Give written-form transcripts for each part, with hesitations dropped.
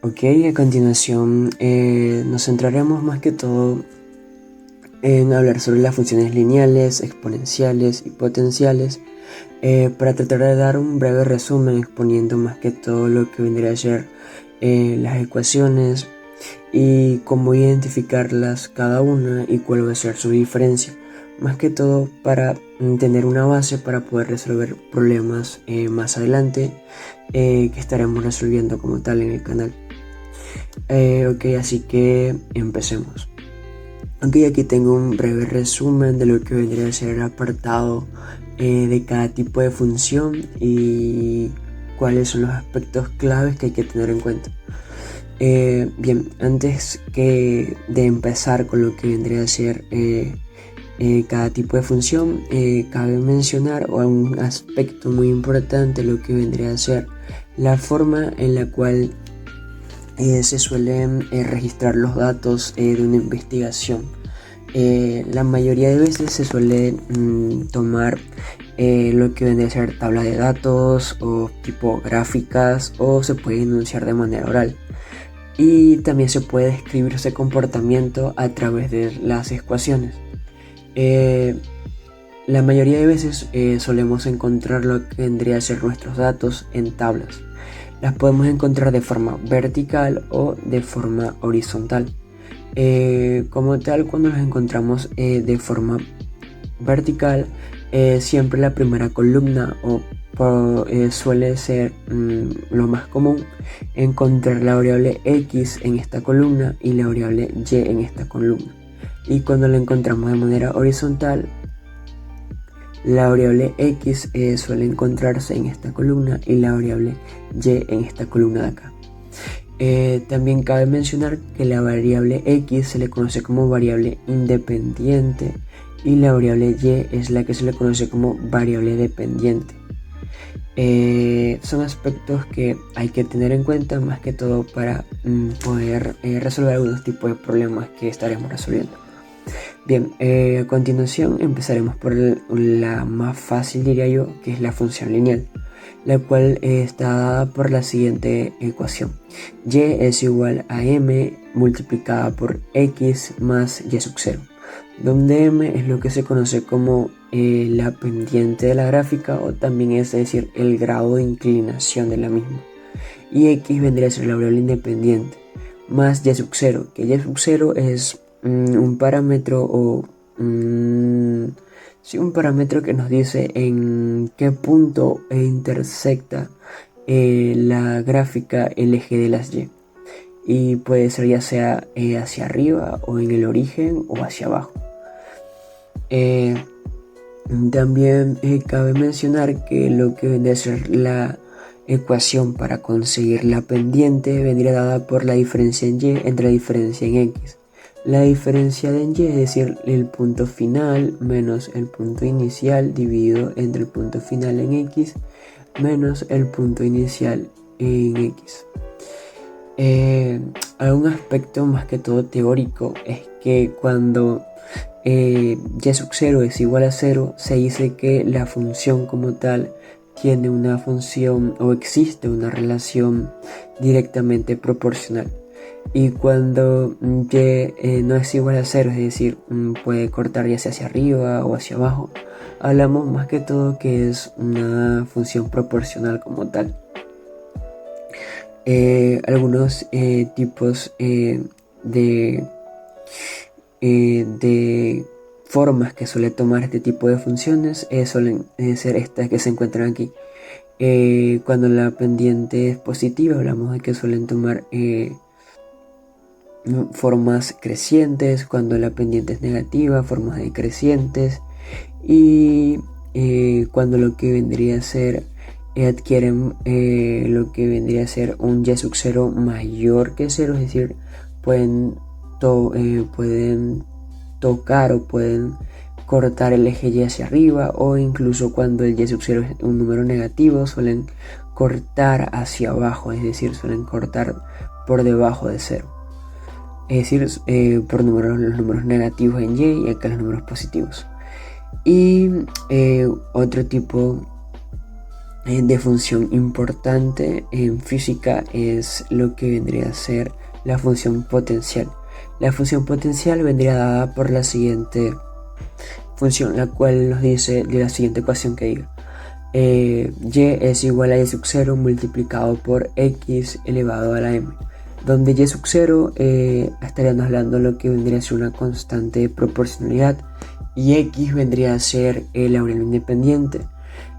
Ok, a continuación nos centraremos más que todo en hablar sobre las funciones lineales, exponenciales y potenciales para tratar de dar un breve resumen exponiendo más que todo lo que vendría a ser las ecuaciones y cómo identificarlas cada una y cuál va a ser su diferencia. Más que todo para tener una base para poder resolver problemas más adelante que estaremos resolviendo como tal en el canal. Ok, así que empecemos. Ok, aquí tengo un breve resumen de lo que vendría a ser el apartado de cada tipo de función y cuáles son los aspectos claves que hay que tener en cuenta. Bien, antes de empezar con lo que vendría a ser cada tipo de función, cabe mencionar un aspecto muy importante, lo que vendría a ser la forma en la cual se suelen registrar los datos de una investigación. La mayoría de veces se suele tomar lo que vendría a ser tabla de datos o tipo gráficas, o se puede enunciar de manera oral. Y también se puede describir ese comportamiento a través de las ecuaciones. La mayoría de veces solemos encontrar lo que vendría a ser nuestros datos en tablas. Las podemos encontrar de forma vertical o de forma horizontal. Como tal, cuando las encontramos de forma vertical, siempre la primera columna suele ser lo más común, encontrar la variable x en esta columna y la variable y en esta columna. Y cuando la encontramos de manera horizontal, la variable x suele encontrarse en esta columna y la variable y en esta columna de acá. También cabe mencionar que la variable x se le conoce como variable independiente y la variable y es la que se le conoce como variable dependiente. Son aspectos que hay que tener en cuenta más que todo para poder resolver algunos tipos de problemas que estaremos resolviendo. Bien, a continuación empezaremos por la más fácil, diría yo, que es la función lineal, la cual está dada por la siguiente ecuación: y es igual a m multiplicada por x más y sub 0, donde m es lo que se conoce como la pendiente de la gráfica, o también es decir, el grado de inclinación de la misma, y x vendría a ser la variable independiente, más y sub 0, que y sub 0 es un parámetro o un parámetro que nos dice en qué punto intersecta la gráfica el eje de las y puede ser ya sea hacia arriba o en el origen o hacia abajo. También cabe mencionar que lo que vendría a ser la ecuación para conseguir la pendiente vendría dada por la diferencia en y entre la diferencia en x. La diferencia de en y es decir, el punto final menos el punto inicial dividido entre el punto final en x menos el punto inicial en x. Algún aspecto más que todo teórico es que cuando y sub 0 es igual a 0, se dice que la función como tal tiene una función o existe una relación directamente proporcional. Y cuando y no es igual a 0, es decir, puede cortar ya sea hacia arriba o hacia abajo, hablamos más que todo que es una función proporcional como tal. Algunos tipos de formas que suele tomar este tipo de funciones suelen ser estas que se encuentran aquí. Cuando la pendiente es positiva, hablamos de que suelen tomar formas crecientes. Cuando la pendiente es negativa, formas decrecientes. Y cuando lo que vendría a ser adquieren lo que vendría a ser un y sub 0 mayor que 0, es decir, pueden tocar o pueden cortar el eje y hacia arriba, o incluso cuando el y sub 0 es un número negativo suelen cortar hacia abajo, es decir, suelen cortar por debajo de 0, es decir, por los números negativos en y acá los números positivos. Y otro tipo de función importante en física es lo que vendría a ser la función potencial. La función potencial vendría dada por la siguiente función, la cual nos dice de la siguiente ecuación que diga y es igual a y sub 0 multiplicado por x elevado a la m, donde y sub 0 estaríamos hablando de lo que vendría a ser una constante de proporcionalidad y x vendría a ser la variable independiente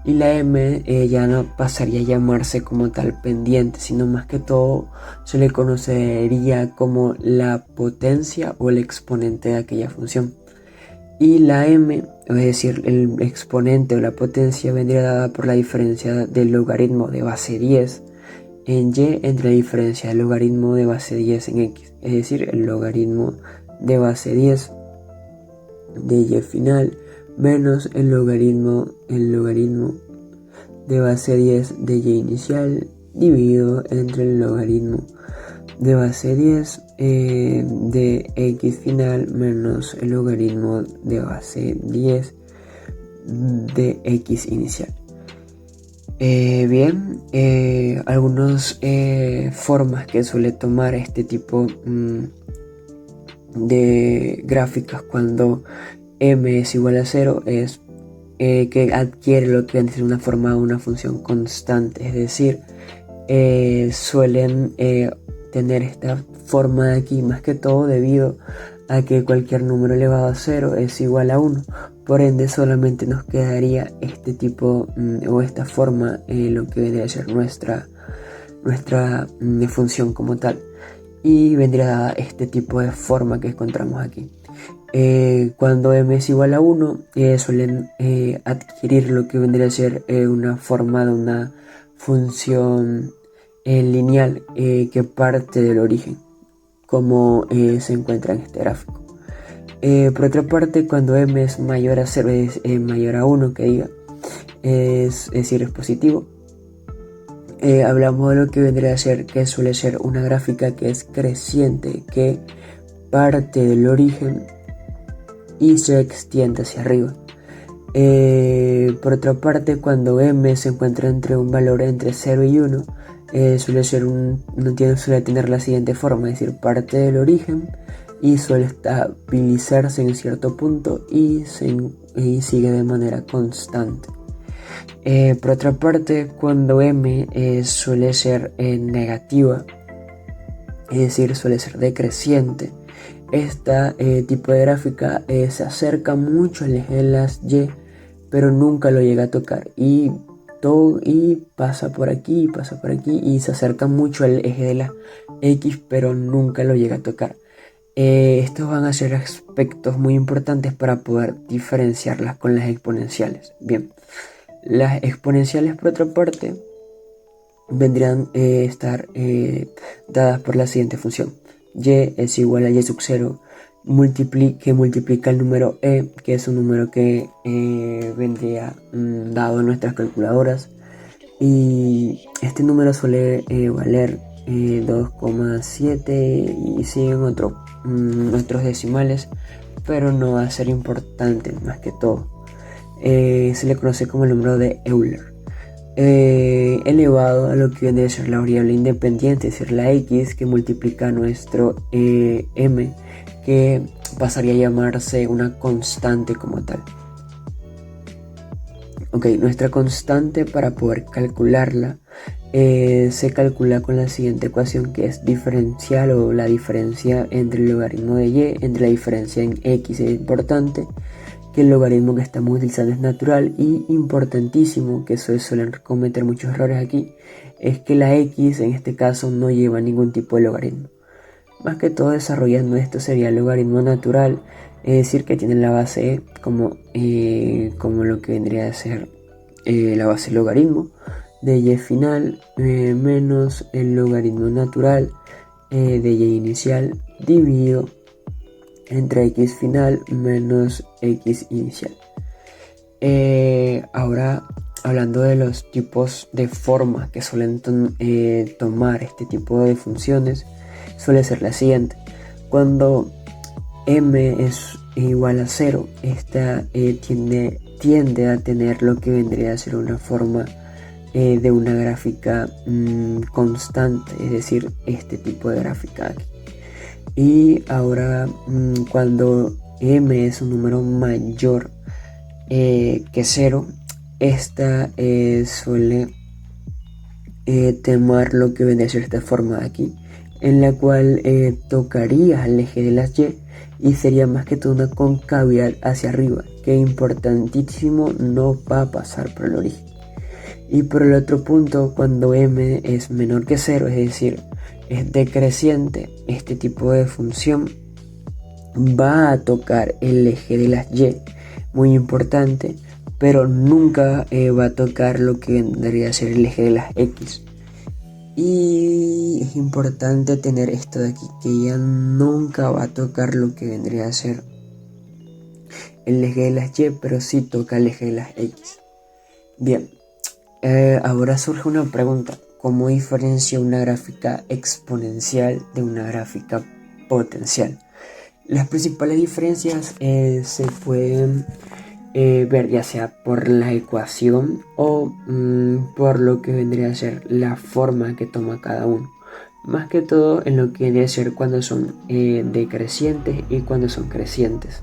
y la m ya no pasaría a llamarse como tal pendiente, sino más que todo se le conocería como la potencia o el exponente de aquella función. Y la m, es decir, el exponente o la potencia, vendría dada por la diferencia del logaritmo de base 10 en y entre la diferencia del logaritmo de base 10 en x, es decir, el logaritmo de base 10 de y final menos el logaritmo de base 10 de y inicial dividido entre el logaritmo de base 10 de x final menos el logaritmo de base 10 de x inicial. Bien, algunas formas que suele tomar este tipo de gráficas cuando m es igual a 0 es que adquiere lo que viene a ser una forma de una función constante, es decir, suelen tener esta forma de aquí más que todo debido a que cualquier número elevado a 0 es igual a 1, por ende solamente nos quedaría este tipo o esta forma lo que vendría a ser nuestra función como tal, y vendría dada este tipo de forma que encontramos aquí. Cuando m es igual a 1 suelen adquirir lo que vendría a ser una forma de una función lineal que parte del origen, como se encuentra en este gráfico. Por otra parte, cuando m es mayor a 0, es mayor a 1, que diga, es decir, es positivo, hablamos de lo que vendría a ser que suele ser una gráfica que es creciente, que parte del origen y se extiende hacia arriba. Por otra parte, cuando m se encuentra entre un valor entre 0 y 1, suele tener la siguiente forma, es decir, parte del origen y suele estabilizarse en cierto punto y sigue de manera constante. Por otra parte, cuando m suele ser negativa, es decir, suele ser decreciente, este tipo de gráfica se acerca mucho al eje de las y, pero nunca lo llega a tocar y pasa por aquí y se acerca mucho al eje de la x, pero nunca lo llega a tocar. Estos van a ser aspectos muy importantes para poder diferenciarlas con las exponenciales. Bien, las exponenciales por otra parte vendrían a estar dadas por la siguiente función: y es igual a y sub 0 que multiplica el número e, que es un número que vendría dado en nuestras calculadoras, y este número suele valer 2,7 y siguen otros decimales, pero no va a ser importante más que todo. Se le conoce como el número de Euler, elevado a lo que viene a ser la variable independiente, es decir, la x, que multiplica nuestro m, que pasaría a llamarse una constante como tal. Ok, nuestra constante, para poder calcularla, se calcula con la siguiente ecuación, que es diferencial o la diferencia entre el logaritmo de y entre la diferencia en x. Es importante que el logaritmo que estamos utilizando es natural, y importantísimo, que suelen cometer muchos errores aquí, es que la x en este caso no lleva ningún tipo de logaritmo. Más que todo, desarrollando esto, sería el logaritmo natural, es decir, que tiene la base e como lo que vendría a ser la base logaritmo de y final menos el logaritmo natural de y inicial dividido entre x final menos x inicial. Ahora, hablando de los tipos de formas que suelen tomar este tipo de funciones, suele ser la siguiente: cuando m es igual a 0, esta tiende a tener lo que vendría a ser una forma de una gráfica constante, es decir, este tipo de gráfica aquí. Y ahora cuando m es un número mayor que 0, esta suele tomar lo que vendría a ser esta forma de aquí, en la cual tocaría el eje de las y sería más que todo una concavidad hacia arriba, que importantísimo, no va a pasar por el origen. Y por el otro punto, cuando m es menor que 0, es decir, es decreciente, este tipo de función va a tocar el eje de las y, muy importante, pero nunca va a tocar lo que vendría a ser el eje de las x. Y es importante tener esto de aquí, que ella nunca va a tocar lo que vendría a ser el eje de las y, pero sí toca el eje de las x. Bien, ahora surge una pregunta: ¿cómo diferencia una gráfica exponencial de una gráfica potencial? Las principales diferencias se pueden ver ya sea por la ecuación o por lo que vendría a ser la forma que toma cada uno. Más que todo en lo que viene a ser cuando son decrecientes y cuando son crecientes.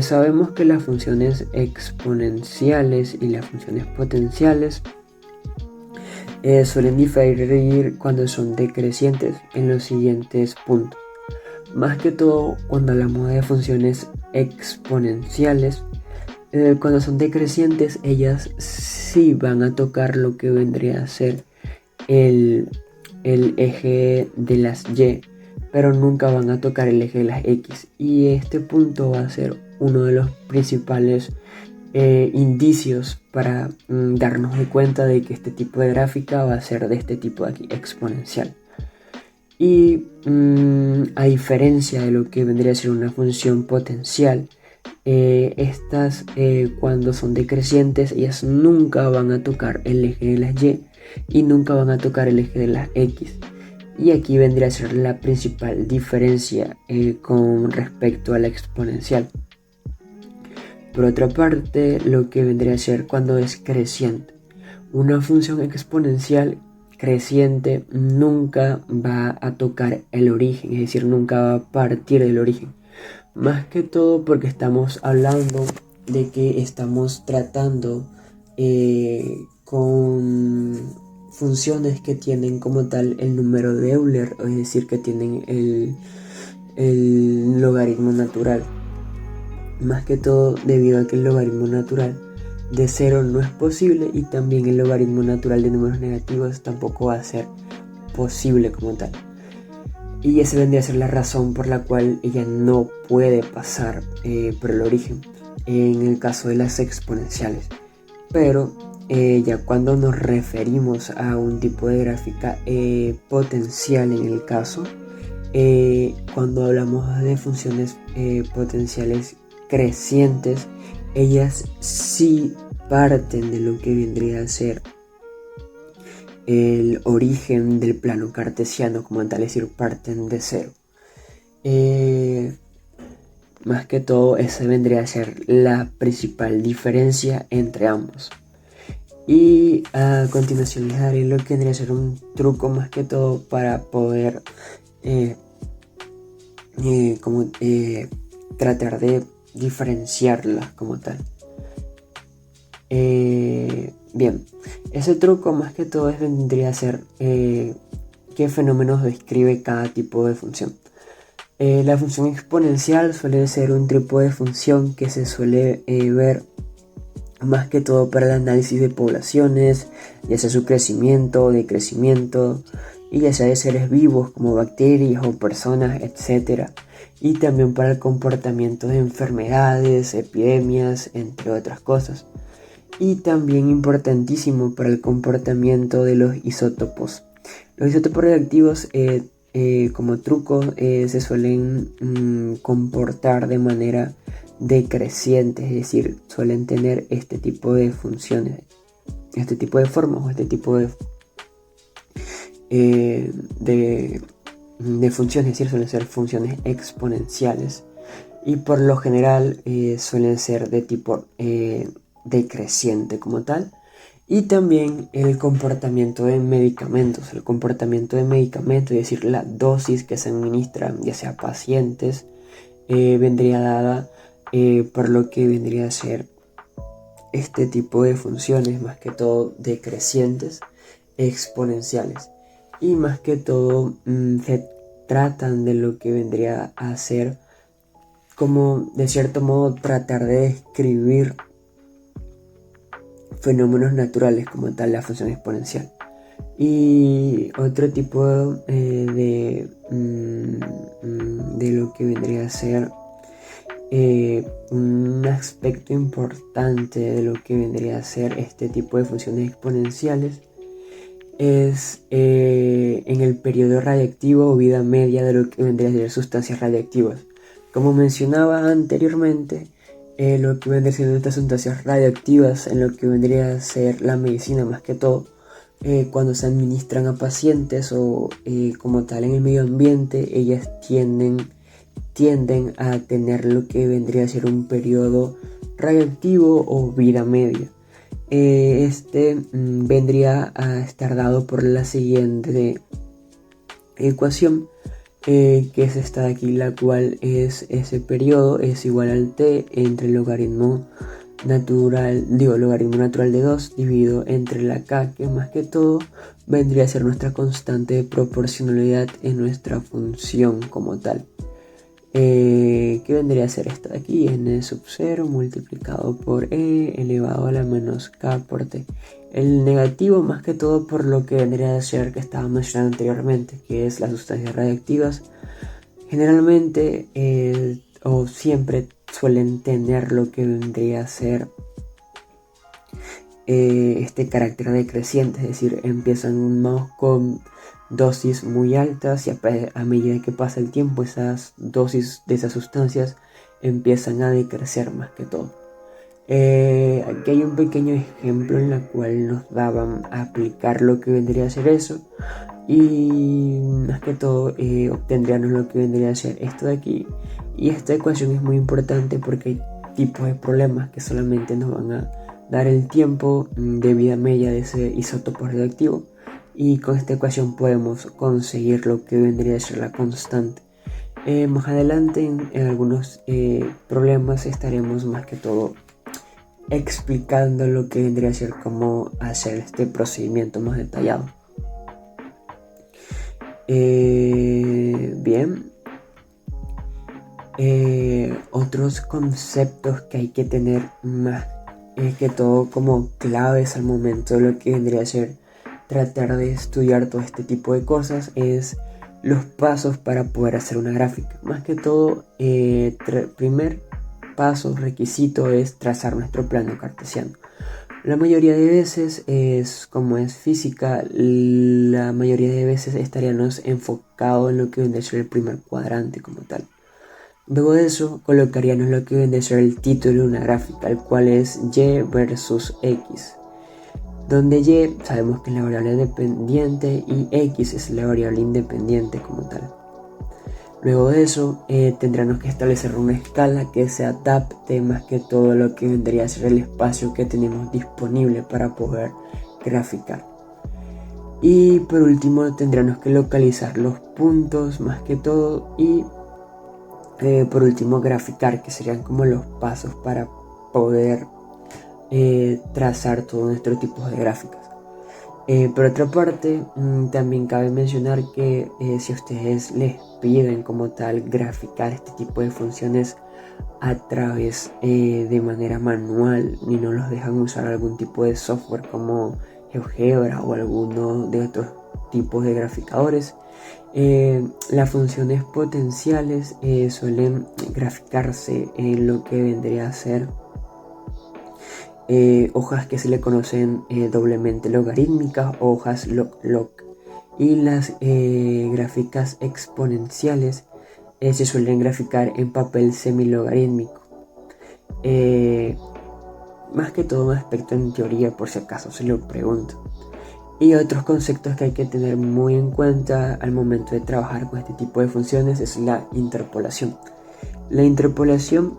Sabemos que las funciones exponenciales y las funciones potenciales suelen diferir cuando son decrecientes en los siguientes puntos. Más que todo cuando hablamos de funciones exponenciales, cuando son decrecientes, ellas sí van a tocar lo que vendría a ser el eje de las y, pero nunca van a tocar el eje de las x. Y este punto va a ser uno de los principales indicios para darnos de cuenta de que este tipo de gráfica va a ser de este tipo de aquí, exponencial. Y a diferencia de lo que vendría a ser una función potencial, estas cuando son decrecientes, ellas nunca van a tocar el eje de las y nunca van a tocar el eje de las x. Y aquí vendría a ser la principal diferencia con respecto a la exponencial. Por otra parte, lo que vendría a ser cuando es creciente, una función exponencial creciente nunca va a tocar el origen, es decir, nunca va a partir del origen. Más que todo porque estamos hablando de que estamos tratando con funciones que tienen como tal el número de Euler, es decir, que tienen el logaritmo natural. Más que todo debido a que el logaritmo natural de 0 no es posible, y también el logaritmo natural de números negativos tampoco va a ser posible como tal. Y esa vendría a ser la razón por la cual ella no puede pasar por el origen en el caso de las exponenciales. Pero ya cuando nos referimos a un tipo de gráfica potencial, en el caso, cuando hablamos de funciones potenciales crecientes, ellas sí parten de lo que vendría a ser el origen del plano cartesiano como tal, es decir, parten de 0. Más que todo, esa vendría a ser la principal diferencia entre ambos. Y a continuación les daré lo que vendría a ser un truco más que todo para poder tratar de diferenciarlas como tal. Bien, ese truco más que todo vendría a ser qué fenómenos describe cada tipo de función. La función exponencial suele ser un tipo de función que se suele ver más que todo para el análisis de poblaciones, ya sea su crecimiento o decrecimiento, y ya sea de seres vivos como bacterias o personas, etc. Y también para el comportamiento de enfermedades, epidemias, entre otras cosas. Y también importantísimo para el comportamiento de los isótopos. Los isótopos radioactivos como truco se suelen comportar de manera decreciente, es decir, suelen tener este tipo de funciones, este tipo de formas o este tipo de funciones, es decir, suelen ser funciones exponenciales, y por lo general suelen ser de tipo decreciente como tal. Y también el comportamiento de medicamentos. El comportamiento de medicamentos, es decir, la dosis que se administran, ya sea a pacientes, vendría dada por lo que vendría a ser este tipo de funciones, más que todo decrecientes, exponenciales. Y más que todo se tratan de lo que vendría a ser como de cierto modo tratar de describir fenómenos naturales como tal la función exponencial. Y otro tipo de lo que vendría a ser un aspecto importante de lo que vendría a ser este tipo de funciones exponenciales es en el periodo radiactivo o vida media de lo que vendría a ser sustancias radiactivas. Como mencionaba anteriormente, lo que vendría siendo estas sustancias radiactivas en lo que vendría a ser la medicina más que todo, cuando se administran a pacientes o como tal en el medio ambiente, ellas tienden a tener lo que vendría a ser un periodo radioactivo o vida media. Vendría a estar dado por la siguiente ecuación, que es esta de aquí, la cual es ese periodo es igual al t entre el logaritmo natural de 2 dividido entre la k, que más que todo vendría a ser nuestra constante de proporcionalidad en nuestra función como tal. ¿Qué vendría a ser esto de aquí? N sub 0 multiplicado por E elevado a la menos K por T. El negativo más que todo por lo que vendría a ser que estaba mencionando anteriormente, que es las sustancias radiactivas. Generalmente o siempre suelen tener lo que vendría a ser este carácter decreciente, es decir, empiezan más con dosis muy altas y a medida que pasa el tiempo esas dosis de esas sustancias empiezan a decrecer más que todo. Aquí hay un pequeño ejemplo en el cual nos daban a aplicar lo que vendría a ser eso y más que todo obtendríamos lo que vendría a ser esto de aquí. Y esta ecuación es muy importante porque hay tipos de problemas que solamente nos van a dar el tiempo de vida media de ese isótopo radioactivo, y con esta ecuación podemos conseguir lo que vendría a ser la constante. Más adelante en algunos problemas estaremos más que todo explicando lo que vendría a ser cómo hacer este procedimiento más detallado. Bien, otros conceptos que hay que tener más que todo como claves al momento de lo que vendría a ser tratar de estudiar todo este tipo de cosas es los pasos para poder hacer una gráfica. Más que todo, primer paso, requisito es trazar nuestro plano cartesiano. La mayoría de veces como es física, la mayoría de veces estaríamos enfocados en lo que vendría a ser el primer cuadrante como tal. Luego de eso colocaríamos lo que vendría a ser el título de una gráfica, el cual es Y versus X, donde Y sabemos que es la variable dependiente y X es la variable independiente como tal. Luego de eso tendremos que establecer una escala que se adapte más que todo lo que vendría a ser el espacio que tenemos disponible para poder graficar. Y por último tendremos que localizar los puntos más que todo y por último graficar, que serían como los pasos para poder trazar todo nuestro tipo de gráficas. Por otra parte, también cabe mencionar que si a ustedes les piden como tal graficar este tipo de funciones a través de manera manual y no los dejan usar algún tipo de software como GeoGebra o alguno de otros tipos de graficadores, las funciones potenciales suelen graficarse en lo que vendría a ser hojas que se le conocen doblemente logarítmicas o hojas log. Y las gráficas exponenciales se suelen graficar en papel semilogarítmico. Más que todo un aspecto en teoría, por si acaso se lo pregunto. Y otros conceptos que hay que tener muy en cuenta al momento de trabajar con este tipo de funciones es la interpolación. La interpolación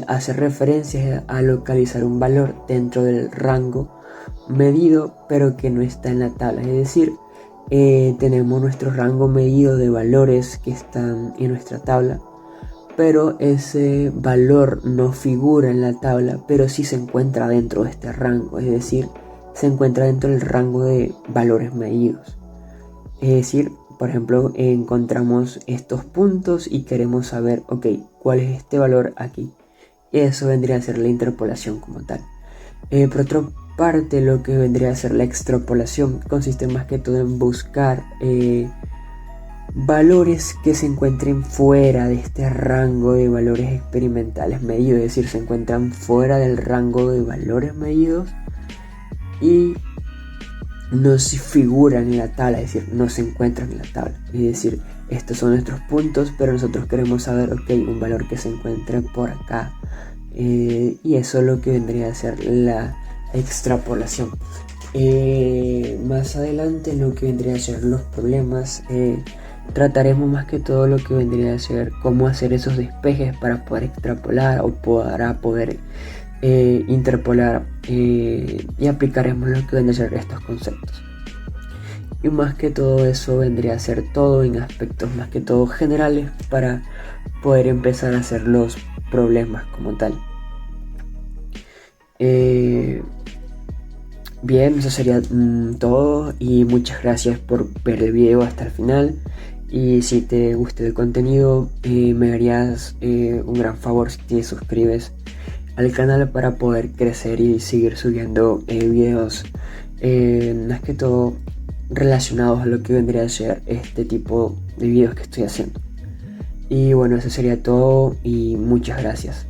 hace referencia a localizar un valor dentro del rango medido pero que no está en la tabla. Es decir, tenemos nuestro rango medido de valores que están en nuestra tabla, pero ese valor no figura en la tabla, pero sí se encuentra dentro de este rango, es decir, se encuentra dentro del rango de valores medidos. Es decir, por ejemplo, encontramos estos puntos y queremos saber, ok, ¿cuál es este valor aquí? Eso vendría a ser la interpolación como tal. Por otra parte, lo que vendría a ser la extrapolación consiste más que todo en buscar valores que se encuentren fuera de este rango de valores experimentales medidos, es decir, se encuentran fuera del rango de valores medidos y no se figuran en la tabla, es decir, no se encuentran en la tabla. Es decir, estos son nuestros puntos, pero nosotros queremos saber, ok, un valor que se encuentre por acá. Y eso es lo que vendría a ser la extrapolación. Más adelante, lo que vendría a ser los problemas, trataremos más que todo lo que vendría a ser cómo hacer esos despejes para poder extrapolar o para poder interpolar, y aplicaremos lo que vendría a ser estos conceptos. Y más que todo eso vendría a ser todo en aspectos más que todo generales para poder empezar a hacer los problemas como tal. Bien, eso sería todo y muchas gracias por ver el video hasta el final. Y si te gusta el contenido, me harías un gran favor si te suscribes al canal para poder crecer y seguir subiendo videos más que todo relacionados a lo que vendría a ser este tipo de videos que estoy haciendo. Y bueno, eso sería todo y muchas gracias.